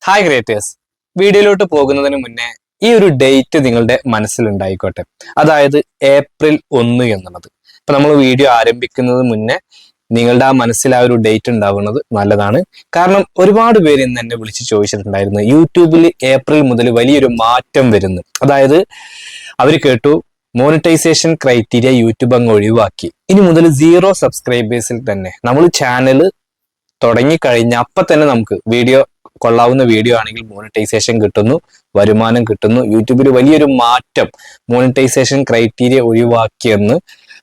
Hi creators, വീഡിയോയിലോട്ട് പോകുന്നതിന് മുന്നേ ഈ ഒരു ഡേറ്റ് നിങ്ങളുടെ മനസ്സിലുണ്ടായിക്കോട്ടെ. അതായത് ഏപ്രിൽ 1 എന്നുള്ളത്. ഇപ്പൊ നമ്മൾ വീഡിയോ ആരംഭിക്കുന്നത് മുന്നേ നിങ്ങളുടെ ആ മനസ്സിൽ ആ ഒരു ഡേറ്റ് ഉണ്ടാവുന്നത് നല്ലതാണ്. കാരണം ഒരുപാട് പേര് ഇന്ന് എന്നെ വിളിച്ച് ചോദിച്ചിട്ടുണ്ടായിരുന്നു, യൂട്യൂബിൽ ഏപ്രിൽ മുതൽ വലിയൊരു മാറ്റം വരുന്നു. അതായത് അവർ കേട്ടു മോണിറ്റൈസേഷൻ ക്രൈറ്റീരിയ യൂട്യൂബ് അങ്ങ് ഒഴിവാക്കി, ഇനി മുതൽ 0 സബ്സ്ക്രൈബേഴ്സിൽ തന്നെ നമ്മൾ ചാനൽ തുടങ്ങിക്കഴിഞ്ഞ അപ്പൊ തന്നെ നമുക്ക് കൊള്ളാവുന്ന വീഡിയോ ആണെങ്കിൽ മോണിറ്റൈസേഷൻ കിട്ടുന്നു, വരുമാനം കിട്ടുന്നു. യൂട്യൂബിൽ വലിയൊരു മാറ്റം മോണിറ്റൈസേഷൻ ക്രൈറ്റീരിയ ഒഴിവാക്കിയെന്ന്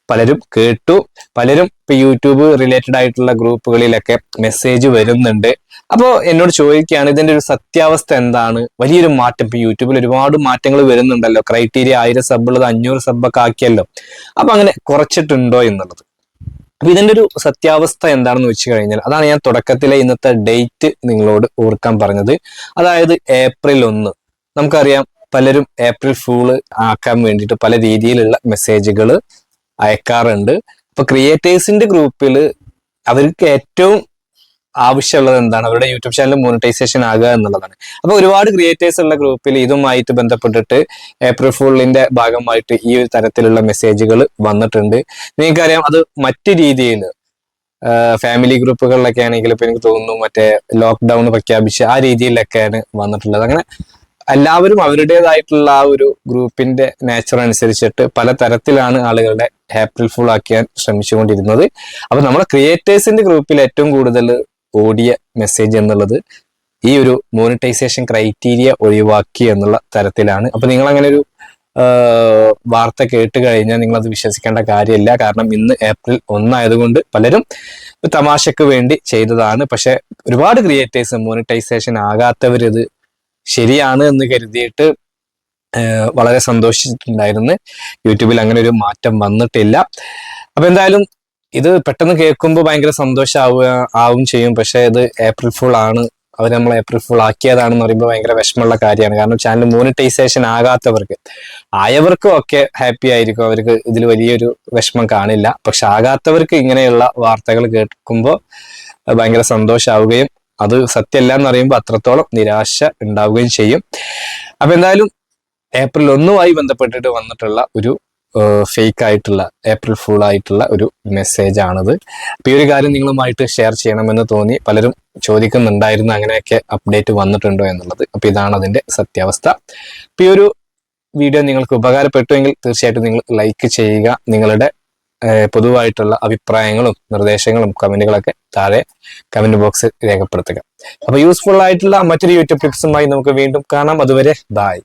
പലരും കേട്ടു. പലരും ഇപ്പൊ യൂട്യൂബ് റിലേറ്റഡ് ആയിട്ടുള്ള ഗ്രൂപ്പുകളിലൊക്കെ മെസ്സേജ് വരുന്നുണ്ട്. അപ്പോൾ എന്നോട് ചോദിക്കുകയാണ്, ഇതിന്റെ ഒരു സത്യാവസ്ഥ എന്താണ്? വലിയൊരു മാറ്റം ഇപ്പൊ യൂട്യൂബിൽ ഒരുപാട് മാറ്റങ്ങൾ വരുന്നുണ്ടല്ലോ. ക്രൈറ്റീരിയ 1000 സബ് ഉള്ളത് 500 സബൊക്കെ ആക്കിയല്ലോ. അപ്പൊ അങ്ങനെ കുറച്ചിട്ടുണ്ടോ എന്നുള്ളത്. അപ്പൊ ഇതിന്റെ ഒരു സത്യാവസ്ഥ എന്താണെന്ന് വെച്ച് കഴിഞ്ഞാൽ, അതാണ് ഞാൻ തുടക്കത്തിലെ ഇന്നത്തെ ഡേറ്റ് നിങ്ങളോട് ഓർക്കാൻ പറഞ്ഞത്. അതായത് ഏപ്രിൽ 1. നമുക്കറിയാം, പലരും ഏപ്രിൽ ഫൂള് ആക്കാൻ വേണ്ടിയിട്ട് പല രീതിയിലുള്ള മെസ്സേജുകൾ അയക്കാറുണ്ട്. അപ്പൊ ക്രിയേറ്റേഴ്സിന്റെ ഗ്രൂപ്പിൽ അവർക്ക് ഏറ്റവും ആവശ്യമുള്ളത് എന്താണ്? അവരുടെ യൂട്യൂബ് ചാനൽ മോണിറ്റൈസേഷൻ ആകുക എന്നുള്ളതാണ്. അപ്പൊ ഒരുപാട് ക്രിയേറ്റേഴ്സ് ഉള്ള ഗ്രൂപ്പിൽ ഇതുമായിട്ട് ബന്ധപ്പെട്ടിട്ട് ഏപ്രിൽ ഫൂളിന്റെ ഭാഗമായിട്ട് ഈ ഒരു തരത്തിലുള്ള മെസ്സേജുകൾ വന്നിട്ടുണ്ട്. നിങ്ങൾക്കറിയാം, അത് മറ്റു രീതിയിൽ ഫാമിലി ഗ്രൂപ്പുകളിലൊക്കെ ആണെങ്കിൽ ഇപ്പൊ എനിക്ക് തോന്നുന്നു മറ്റേ ലോക്ക്ഡൌൺ പ്രഖ്യാപിച്ച് ആ രീതിയിലൊക്കെയാണ് വന്നിട്ടുള്ളത്. അങ്ങനെ എല്ലാവരും അവരുടേതായിട്ടുള്ള ആ ഒരു ഗ്രൂപ്പിന്റെ നേച്ചർ അനുസരിച്ചിട്ട് പല തരത്തിലാണ് ആളുകളുടെ ഏപ്രിൽ ഫുൾ ആക്കിയാൻ ശ്രമിച്ചുകൊണ്ടിരുന്നത്. അപ്പൊ നമ്മുടെ ക്രിയേറ്റേഴ്സിന്റെ ഗ്രൂപ്പിൽ ഏറ്റവും കൂടുതൽ ഓടിയ മെസ്സേജ് എന്നുള്ളത് ഈ ഒരു മോണിറ്റൈസേഷൻ ക്രൈറ്റീരിയ ഒഴിവാക്കി എന്നുള്ള തരത്തിലാണ്. അപ്പൊ നിങ്ങൾ അങ്ങനെ ഒരു വാർത്ത കേട്ട് കഴിഞ്ഞാൽ നിങ്ങൾ അത് വിശ്വസിക്കേണ്ട കാര്യമില്ല. കാരണം ഇന്ന് ഏപ്രിൽ 1 ആയതുകൊണ്ട് പലരും തമാശക്ക് വേണ്ടി ചെയ്തതാണ്. പക്ഷെ ഒരുപാട് ക്രിയേറ്റേഴ്സ് മോണിറ്റൈസേഷൻ ആകാത്തവരിത് ശരിയാണ് എന്ന് കരുതിയിട്ട് വളരെ സന്തോഷിച്ചിട്ടുണ്ടായിരുന്നു. യൂട്യൂബിൽ അങ്ങനെ ഒരു മാറ്റം വന്നിട്ടില്ല. അപ്പൊ എന്തായാലും ഇത് പെട്ടെന്ന് കേൾക്കുമ്പോൾ ഭയങ്കര ആവും ചെയ്യും. പക്ഷെ ഇത് ഏപ്രിൽ ഫുൾ ആണ്, അവർ നമ്മൾ ഏപ്രിൽ ഫുൾ ആക്കിയതാണെന്ന് പറയുമ്പോൾ ഭയങ്കര വിഷമമുള്ള കാര്യമാണ്. കാരണം ചാനൽ മോണിറ്റൈസേഷൻ ആയവർക്കും ഒക്കെ ഹാപ്പി ആയിരിക്കും, അവർക്ക് ഇതിൽ വലിയൊരു വിഷമം കാണില്ല. പക്ഷെ ആകാത്തവർക്ക് ഇങ്ങനെയുള്ള വാർത്തകൾ കേൾക്കുമ്പോൾ ഭയങ്കര സന്തോഷമാവുകയും അത് സത്യമല്ല എന്ന് പറയുമ്പോൾ അത്രത്തോളം നിരാശ ഉണ്ടാവുകയും ചെയ്യും. അപ്പൊ എന്തായാലും ഏപ്രിൽ 1 ബന്ധപ്പെട്ടിട്ട് വന്നിട്ടുള്ള ഒരു ഫേക്ക് ആയിട്ടുള്ള ഏപ്രിൽ ഫുൾ ആയിട്ടുള്ള ഒരു മെസ്സേജ് ആണിത്. അപ്പൊ ഈ ഒരു കാര്യം നിങ്ങളുമായിട്ട് ഷെയർ ചെയ്യണമെന്ന് തോന്നി. പലരും ചോദിക്കുന്നുണ്ടായിരുന്നു അങ്ങനെയൊക്കെ അപ്ഡേറ്റ് വന്നിട്ടുണ്ടോ എന്നുള്ളത്. അപ്പൊ ഇതാണ് അതിന്റെ സത്യാവസ്ഥ. അപ്പൊ ഈ ഒരു വീഡിയോ നിങ്ങൾക്ക് ഉപകാരപ്പെട്ടുവെങ്കിൽ തീർച്ചയായിട്ടും നിങ്ങൾ ലൈക്ക് ചെയ്യുക. നിങ്ങളുടെ പൊതുവായിട്ടുള്ള അഭിപ്രായങ്ങളും നിർദ്ദേശങ്ങളും കമന്റുകളൊക്കെ താഴെ കമന്റ് ബോക്സിൽ രേഖപ്പെടുത്തുക. അപ്പൊ യൂസ്ഫുൾ ആയിട്ടുള്ള മറ്റൊരു യൂട്യൂബ് ടിപ്സുമായി നമുക്ക് വീണ്ടും കാണാം. അതുവരെ ബൈ.